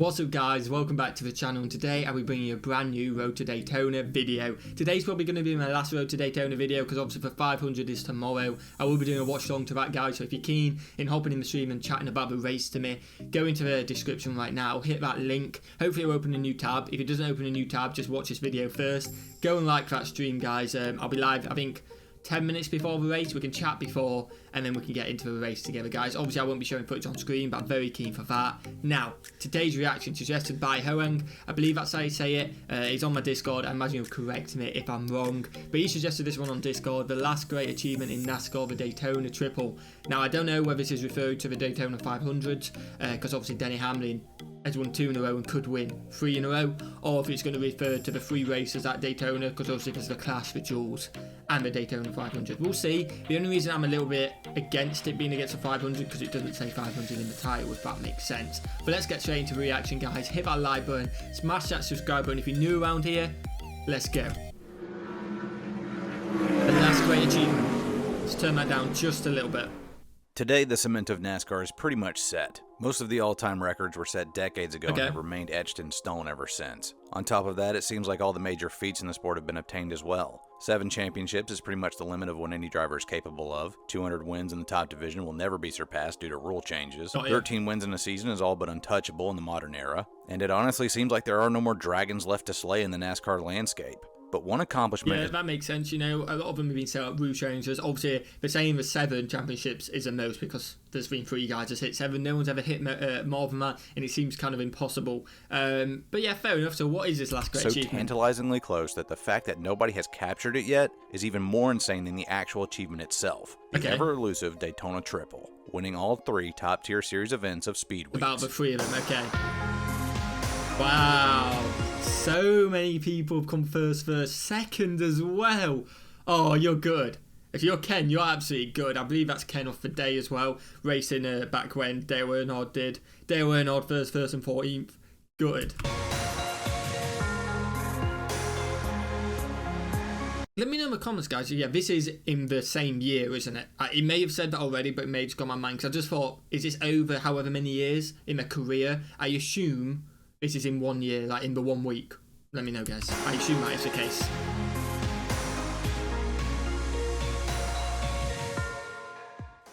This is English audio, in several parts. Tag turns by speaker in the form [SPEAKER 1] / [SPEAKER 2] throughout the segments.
[SPEAKER 1] What's up guys, welcome back to the channel, and today I'll be bringing you a brand new Road to Daytona video. Today's probably going to be my last Road to Daytona video because obviously for 500 is tomorrow. I will be doing a watch along to that guys, so if you're keen in hopping in the stream and chatting about the race to me, go into the description right now, hit that link, hopefully it'll open a new tab. If it doesn't open a new tab, just watch this video first. Go and like that stream guys, I'll be live I think 10 minutes before the race. We can chat before and then we can get into the race together guys. Obviously I won't be showing footage on screen, but I'm very keen for that. Now, today's reaction suggested by Hoang, I believe that's how you say it. He's on my Discord. I imagine he'll correct me if I'm wrong, but he suggested this one on Discord: the last great achievement in NASCAR, the Daytona Triple. Now I don't know whether this is referring to the Daytona 500 because obviously Denny Hamlin has won 2 in a row and could win 3 in a row, or if it's going to refer to the 3 races at Daytona, because obviously there's the clash for Jules and the Daytona 500. We'll see. The only reason I'm a little bit against it being against the 500 because it doesn't say 500 in the title, if that makes sense. But let's get straight into the reaction guys. Hit that like button, smash that subscribe button if you're new around here. Let's go. The last great achievement. Let's turn that down just a little bit.
[SPEAKER 2] Today, the cement of NASCAR is pretty much set. Most of the all-time records were set decades ago and have remained etched in stone ever since. On top of that, it seems like all the major feats in the sport have been obtained as well. 7 championships is pretty much the limit of what any driver is capable of. 200 wins in the top division will never be surpassed due to rule changes. 13 wins in a season is all but untouchable in the modern era. And it honestly seems like there are no more dragons left to slay in the NASCAR landscape. But one accomplishment...
[SPEAKER 1] Yeah, that makes sense. You know, a lot of them have been set up rule changes. Obviously, they're saying the 7 championships is the most because there's been 3 guys that's hit 7. No one's ever hit more than that, and it seems kind of impossible. But yeah, fair enough. So what is this last great achievement?
[SPEAKER 2] So tantalizingly close that the fact that nobody has captured it yet is even more insane than the actual achievement itself. The ever-elusive Daytona Triple, winning all 3 top-tier series events of Speed Weeks.
[SPEAKER 1] About the 3 of them, okay. Wow. So many people have come first, second as well. Oh, you're good. If you're Ken, you're absolutely good. I believe that's Ken off the day as well, racing back when Dale Earnhardt did. Dale Earnhardt first and 14th. Good. Let me know in the comments, guys. Yeah, this is in the same year, isn't it? It may have said that already, but it may have just got my mind. Because I just thought, is this over however many years in their career? I assume this is in 1 year, like in the 1 week. Let me know, guys. I assume that is the case.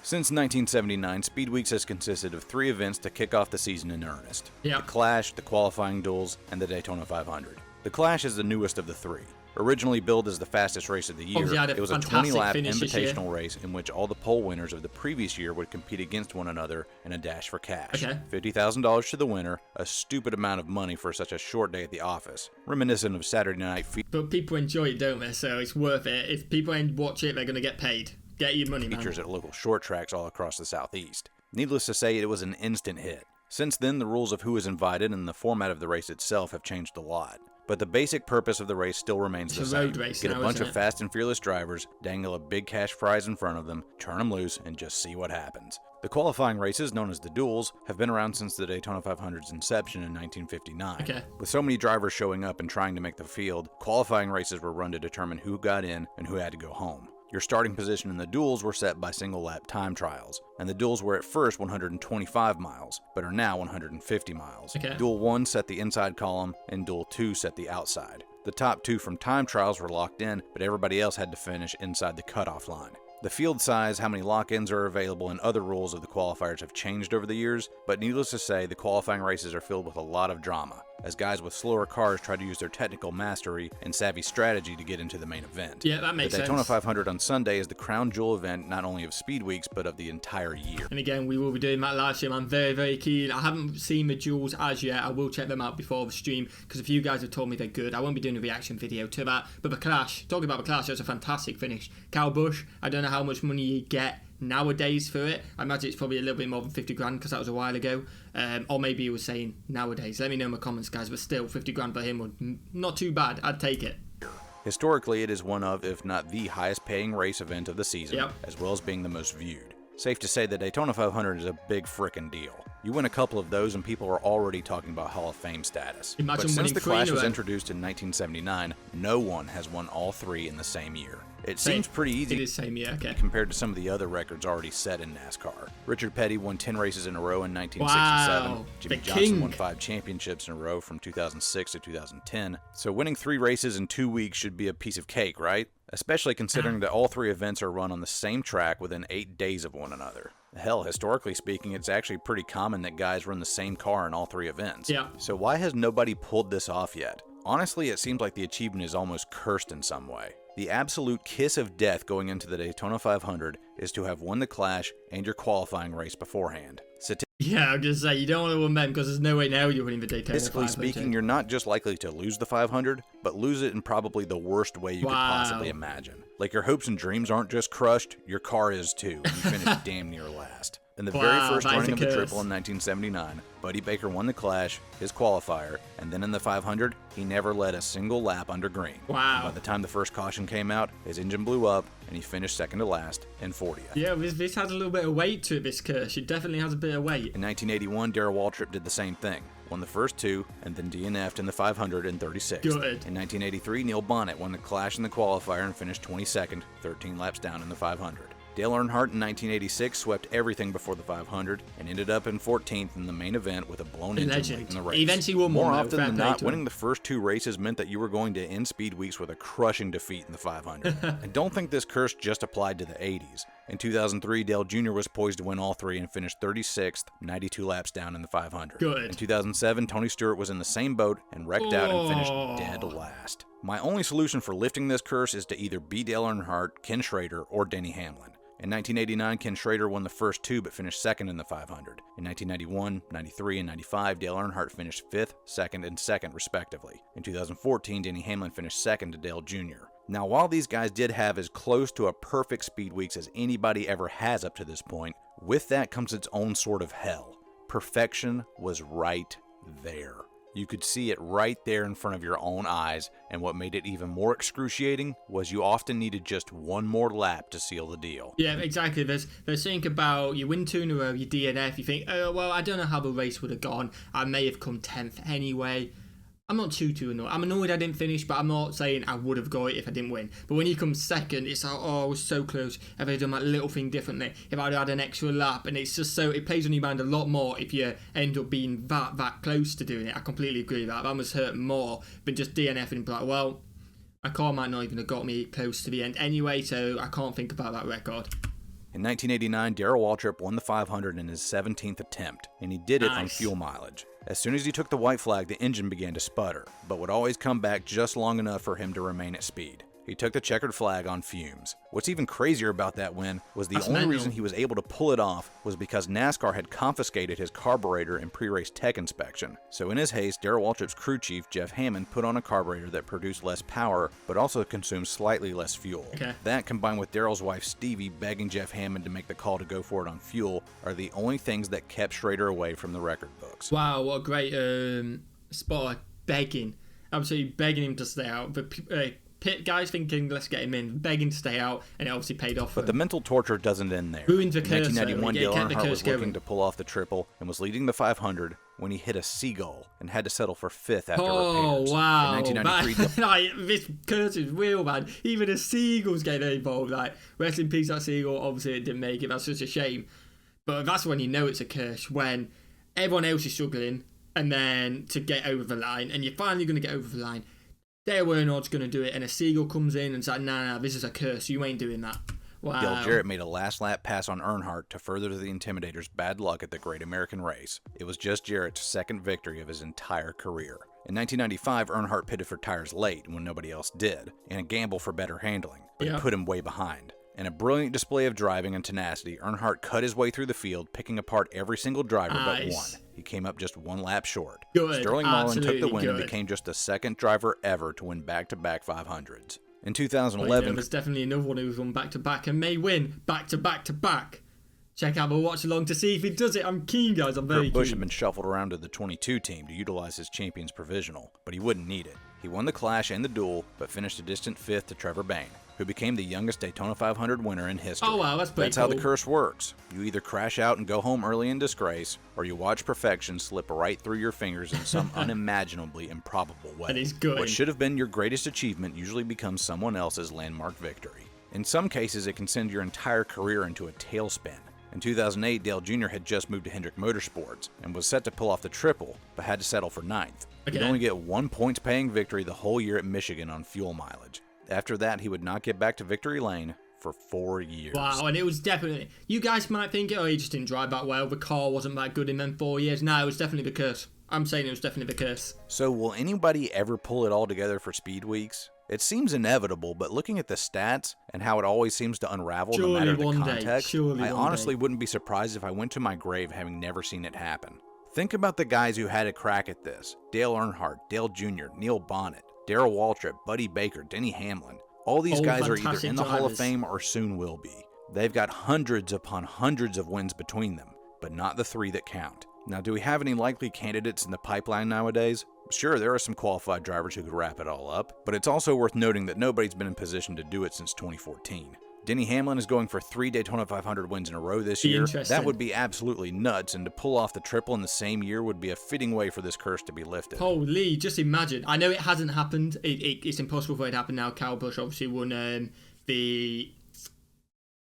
[SPEAKER 2] Since 1979, Speed Weeks has consisted of 3 events to kick off the season in earnest. The Clash, the qualifying duels, and the Daytona 500. The Clash is the newest of the 3. Originally billed as the fastest race of the year, it was a 20-lap invitational race in which all the pole winners of the previous year would compete against one another in a dash for cash. $50,000 to the winner, a stupid amount of money for such a short day at the office, reminiscent of Saturday Night Fever.
[SPEAKER 1] But people enjoy it, don't they? So it's worth it. If people watch it, they're going to get paid. Get your money, man.
[SPEAKER 2] Features at local short tracks all across the Southeast. Needless to say, it was an instant hit. Since then, the rules of who is invited and the format of the race itself have changed a lot. But the basic purpose of the race still remains the same. Get a bunch of fast and fearless drivers, dangle a big cash prize in front of them, turn them loose, and just see what happens. The qualifying races, known as the duels, have been around since the Daytona 500's inception in 1959. With so many drivers showing up and trying to make the field, qualifying races were run to determine who got in and who had to go home. Your starting position in the duels were set by single-lap time trials, and the duels were at first 125 miles, but are now 150 miles. Duel 1 set the inside column, and Duel 2 set the outside. The top 2 from time trials were locked in, but everybody else had to finish inside the cutoff line. The field size, how many lock-ins are available, and other rules of the qualifiers have changed over the years, but needless to say, the qualifying races are filled with a lot of drama, as guys with slower cars try to use their technical mastery and savvy strategy to get into the main event.
[SPEAKER 1] Yeah, that makes sense.
[SPEAKER 2] The Daytona 500 on Sunday is the crown jewel event not only of Speed Weeks, but of the entire year.
[SPEAKER 1] And again, we will be doing that live stream. I'm very, very keen. I haven't seen the duels as yet. I will check them out before the stream, because a few guys have told me they're good. I won't be doing a reaction video to that. But the Clash, talking about the Clash, that's a fantastic finish. Kyle Busch, I don't know how much money you get nowadays for it. I imagine it's probably a little bit more than 50 grand because that was a while ago, or maybe he was saying nowadays. Let me know in the comments, guys, but still 50 grand for him would not too bad. I'd take it.
[SPEAKER 2] Historically, it is one of, if not the highest paying race event of the season, as well as being the most viewed. Safe to say the Daytona 500 is a big frickin' deal. You win a couple of those and people are already talking about Hall of Fame status.
[SPEAKER 1] Imagine
[SPEAKER 2] but since the Clash was
[SPEAKER 1] row.
[SPEAKER 2] introduced in 1979, no one has won all 3 in the same year. It seems pretty easy.
[SPEAKER 1] It is same year, okay.
[SPEAKER 2] Compared to some of the other records already set in NASCAR. Richard Petty won 10 races in a row in 1967.
[SPEAKER 1] Wow,
[SPEAKER 2] Jimmy
[SPEAKER 1] the
[SPEAKER 2] Johnson
[SPEAKER 1] king.
[SPEAKER 2] won 5 championships in a row from 2006 to 2010. So winning 3 races in 2 weeks should be a piece of cake, right? Especially considering that all 3 events are run on the same track within 8 days of one another. Hell, historically speaking, it's actually pretty common that guys run the same car in all 3 events.
[SPEAKER 1] Yeah.
[SPEAKER 2] So why has nobody pulled this off yet? Honestly, it seems like the achievement is almost cursed in some way. The absolute kiss of death going into the Daytona 500 is to have won the Clash and your qualifying race beforehand.
[SPEAKER 1] Yeah, I'm just saying, you don't want to win them because there's no way now you're winning the Daytona 500.
[SPEAKER 2] Statistically speaking, you're not just likely to lose the 500, but lose it in probably the worst way you could possibly imagine. Like your hopes and dreams aren't just crushed, your car is too, and you finish damn near last. In the very first running of the Triple in 1979, Buddy Baker won the Clash, his qualifier, and then in the 500, he never led a single lap under green.
[SPEAKER 1] Wow.
[SPEAKER 2] By the time the first caution came out, his engine blew up, and he finished second to last in 40th.
[SPEAKER 1] Yeah, this has a little bit of weight to it, this curse. It definitely has a bit of weight.
[SPEAKER 2] In 1981, Darrell Waltrip did the same thing. Won the first 2, and then DNF'd in the 500 in 36th.
[SPEAKER 1] Good.
[SPEAKER 2] In 1983, Neil Bonnet won the Clash in the qualifier and finished 22nd, 13 laps down in the 500. Dale Earnhardt in 1986 swept everything before the 500 and ended up in 14th in the main event with a blown engine late in the race.
[SPEAKER 1] Eventually won
[SPEAKER 2] more
[SPEAKER 1] one,
[SPEAKER 2] often than not, winning the first 2 races meant that you were going to end speed weeks with a crushing defeat in the 500. And don't think this curse just applied to the 80s. In 2003, Dale Jr. was poised to win all 3 and finished 36th, 92 laps down in the 500.
[SPEAKER 1] Good.
[SPEAKER 2] In 2007, Tony Stewart was in the same boat and wrecked out and finished dead last. My only solution for lifting this curse is to either be Dale Earnhardt, Ken Schrader, or Denny Hamlin. In 1989, Ken Schrader won the first 2 but finished second in the 500. In 1991, 93, and 95, Dale Earnhardt finished 5th, 2nd, and 2nd respectively. In 2014, Denny Hamlin finished second to Dale Jr. Now, while these guys did have as close to a perfect speed weeks as anybody ever has up to this point, with that comes its own sort of hell. Perfection was right there. You could see it right there in front of your own eyes, and what made it even more excruciating was you often needed just one more lap to seal the deal.
[SPEAKER 1] Yeah, exactly. There's think about you win 2 in a row, you DNF, you think, oh, well, I don't know how the race would have gone. I may have come 10th anyway. I'm not too annoyed. I'm annoyed I didn't finish, but I'm not saying I would have got it if I didn't win. But when you come second, it's like, oh, I was so close. If I'd done that little thing differently, if I'd had an extra lap, and it's just so, it plays on your mind a lot more if you end up being that close to doing it. I completely agree with that. That must hurt more than just DNFing and be like, well, my car might not even have got me close to the end anyway, so I can't think about that record.
[SPEAKER 2] In 1989, Darrell Waltrip won the 500 in his 17th attempt, and he did it on fuel mileage. As soon as he took the white flag, the engine began to sputter, but would always come back just long enough for him to remain at speed. He took the checkered flag on fumes. What's even crazier about that win was the only reason he was able to pull it off was because NASCAR had confiscated his carburetor in pre-race tech inspection. So in his haste, Darrell Waltrip's crew chief, Jeff Hammond, put on a carburetor that produced less power, but also consumed slightly less fuel.
[SPEAKER 1] Okay.
[SPEAKER 2] That, combined with Darrell's wife Stevie begging Jeff Hammond to make the call to go for it on fuel, are the only things that kept Schrader away from the record books.
[SPEAKER 1] Wow, what a great spot. Begging. Absolutely begging him to stay out. But pit guys thinking, let's get him in, begging to stay out, and it obviously paid off.
[SPEAKER 2] But the mental torture doesn't end there.
[SPEAKER 1] Ruined the curse.
[SPEAKER 2] In 1991, Dale Earnhardt was looking
[SPEAKER 1] going.
[SPEAKER 2] to pull off the triple and was leading the 500 when he hit a seagull and had to settle for 5th after repairs.
[SPEAKER 1] Oh, wow.
[SPEAKER 2] In 1993,
[SPEAKER 1] this curse is real, man. Even a seagull's getting involved. Like, rest in peace, that seagull. Obviously, it didn't make it. That's such a shame. But that's when you know it's a curse, when everyone else is struggling, and then to get over the line, and you're finally going to get over the line. Dale Earnhardt's going to do it, and a seagull comes in and says, nah, this is a curse. You ain't doing that. Wow.
[SPEAKER 2] Dale Jarrett made a last lap pass on Earnhardt to further the Intimidator's bad luck at the Great American Race. It was just Jarrett's second victory of his entire career. In 1995, Earnhardt pitted for tires late when nobody else did, in a gamble for better handling, but it put him way behind. In a brilliant display of driving and tenacity, Earnhardt cut his way through the field, picking apart every single driver but one. He came up just 1 lap short.
[SPEAKER 1] Good.
[SPEAKER 2] Sterling Marlin took the win
[SPEAKER 1] good.
[SPEAKER 2] and became just the second driver ever to win back-to-back 500s. In 2011...
[SPEAKER 1] there's definitely another one who's won back-to-back and may win back-to-back-to-back. check out my watch along to see if he does it. I'm keen, guys. I'm very keen.
[SPEAKER 2] Busch had been shuffled around to the 22 team to utilize his champion's provisional, but he wouldn't need it. He won the Clash and the Duel, but finished a distant 5th to Trevor Bayne, who became the youngest Daytona 500 winner in history.
[SPEAKER 1] Oh wow, that's pretty
[SPEAKER 2] cool. How the curse works. You either crash out and go home early in disgrace, or you watch perfection slip right through your fingers in some unimaginably improbable way.
[SPEAKER 1] And he's good.
[SPEAKER 2] What should have been your greatest achievement usually becomes someone else's landmark victory. In some cases, it can send your entire career into a tailspin. In 2008, Dale Jr. had just moved to Hendrick Motorsports and was set to pull off the triple, but had to settle for 9th. He'd only get 1 points-paying victory the whole year at Michigan on fuel mileage. After that, he would not get back to victory lane for 4 years.
[SPEAKER 1] Wow, and it was definitely... You guys might think, oh, he just didn't drive that well, the car wasn't that good in them 4 years. No, it was definitely the curse. I'm saying it was definitely the curse.
[SPEAKER 2] So will anybody ever pull it all together for Speed Weeks? It seems inevitable, but looking at the stats and how it always seems to unravel no matter the context, I honestly wouldn't be surprised if I went to my grave having never seen it happen. Think about the guys who had a crack at this. Dale Earnhardt, Dale Jr., Neil Bonnet, Darrell Waltrip, Buddy Baker, Denny Hamlin. All these guys are either in the Hall of Fame or soon will be. They've got hundreds upon hundreds of wins between them, but not the 3 that count. Now, do we have any likely candidates in the pipeline nowadays? Sure, there are some qualified drivers who could wrap it all up, but it's also worth noting that nobody's been in position to do it since 2014. Denny Hamlin is going for 3 Daytona 500 wins in a row this year. That would be absolutely nuts, and to pull off the triple in the same year would be a fitting way for this curse to be lifted.
[SPEAKER 1] Holy, just imagine. I know it hasn't happened. It's impossible for it to happen now. Kyle Busch obviously won the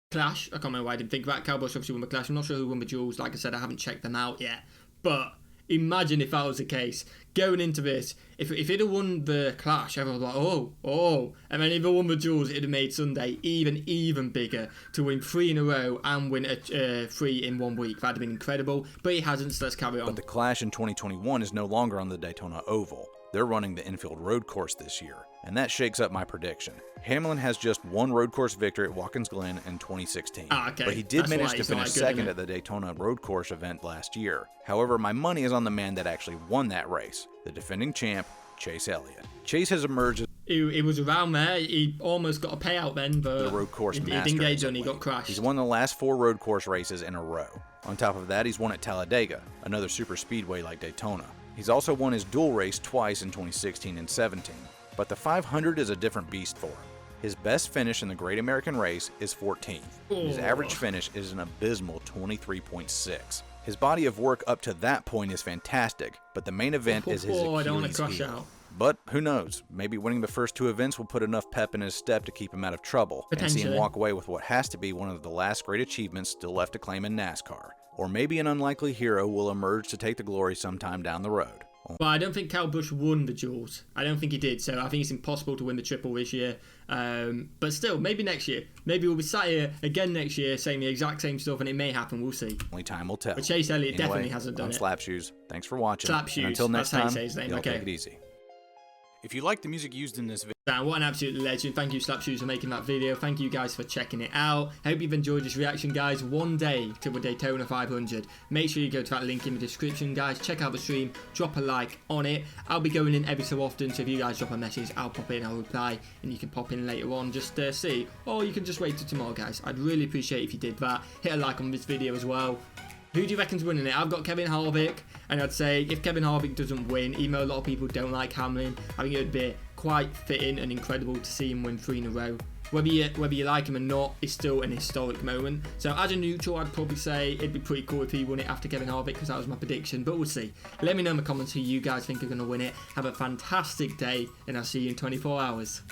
[SPEAKER 1] Clash. I can't remember why I didn't think about it. Kyle Busch obviously won the Clash. I'm not sure who won the Duels. Like I said, I haven't checked them out yet. But imagine if that was the case. Going into this, if it had won the Clash, everyone was like, oh. And then if it won the Duels, it would have made Sunday even bigger. To win 3 in a row and win 3 in 1 week. That would have been incredible. But it hasn't, so let's carry on.
[SPEAKER 2] But the Clash in 2021 is no longer on the Daytona Oval. They're running the infield road course this year, and that shakes up my prediction. Hamlin has just 1 road course victory at Watkins Glen in 2016, but he did manage to finish second at the Daytona road course event last year. However, my money is on the man that actually won that race, the defending champ, Chase Elliott. Chase has emerged as
[SPEAKER 1] it was around there. He almost got a payout then, but
[SPEAKER 2] the road course
[SPEAKER 1] it didn't get done. He got crashed.
[SPEAKER 2] He's won the last 4 road course races in a row. On top of that, he's won at Talladega, another super speedway like Daytona. He's also won his dual race twice in 2016 and 17, but the 500 is a different beast for him. His best finish in the Great American Race is 14th. His average finish is an abysmal 23.6. His body of work up to that point is fantastic, but the main event is his Achilles heel. But who knows, maybe winning the first 2 events will put enough pep in his step to keep him out of trouble and see him walk away with what has to be one of the last great achievements still left to claim in NASCAR. Or maybe an unlikely hero will emerge to take the glory sometime down the road.
[SPEAKER 1] Well, I don't think Kyle Busch won the Duels. I don't think he did, so I think it's impossible to win the triple this year. But still, maybe next year. Maybe we'll be sat here again next year saying the exact same stuff, and it may happen. We'll see.
[SPEAKER 2] Only time will tell.
[SPEAKER 1] But Chase Elliott definitely hasn't done it.
[SPEAKER 2] Slap Shoes, thanks for watching.
[SPEAKER 1] Slap Shoes.
[SPEAKER 2] Until next time,
[SPEAKER 1] y'all
[SPEAKER 2] take it easy. If you like the music used in this video...
[SPEAKER 1] What an absolute legend. Thank you, Slap Shoes, for making that video. Thank you guys for checking it out. I hope you've enjoyed this reaction, guys. One day to the Daytona 500. Make sure you go to that link in the description, guys. Check out the stream. Drop a like on it. I'll be going in every so often, so if you guys drop a message, I'll pop in, I'll reply, and you can pop in later on, just see. Or you can just wait till tomorrow, guys. I'd really appreciate if you did that. Hit a like on this video as well. Who do you reckon's winning it? I've got Kevin Harvick, and I'd say if Kevin Harvick doesn't win, even though a lot of people don't like Hamlin, I think it would be quite fitting and incredible to see him win 3 in a row. Whether you like him or not, it's still an historic moment. So as a neutral, I'd probably say it'd be pretty cool if he won it after Kevin Harvick, because that was my prediction, but we'll see. Let me know in the comments who you guys think are going to win it. Have a fantastic day, and I'll see you in 24 hours.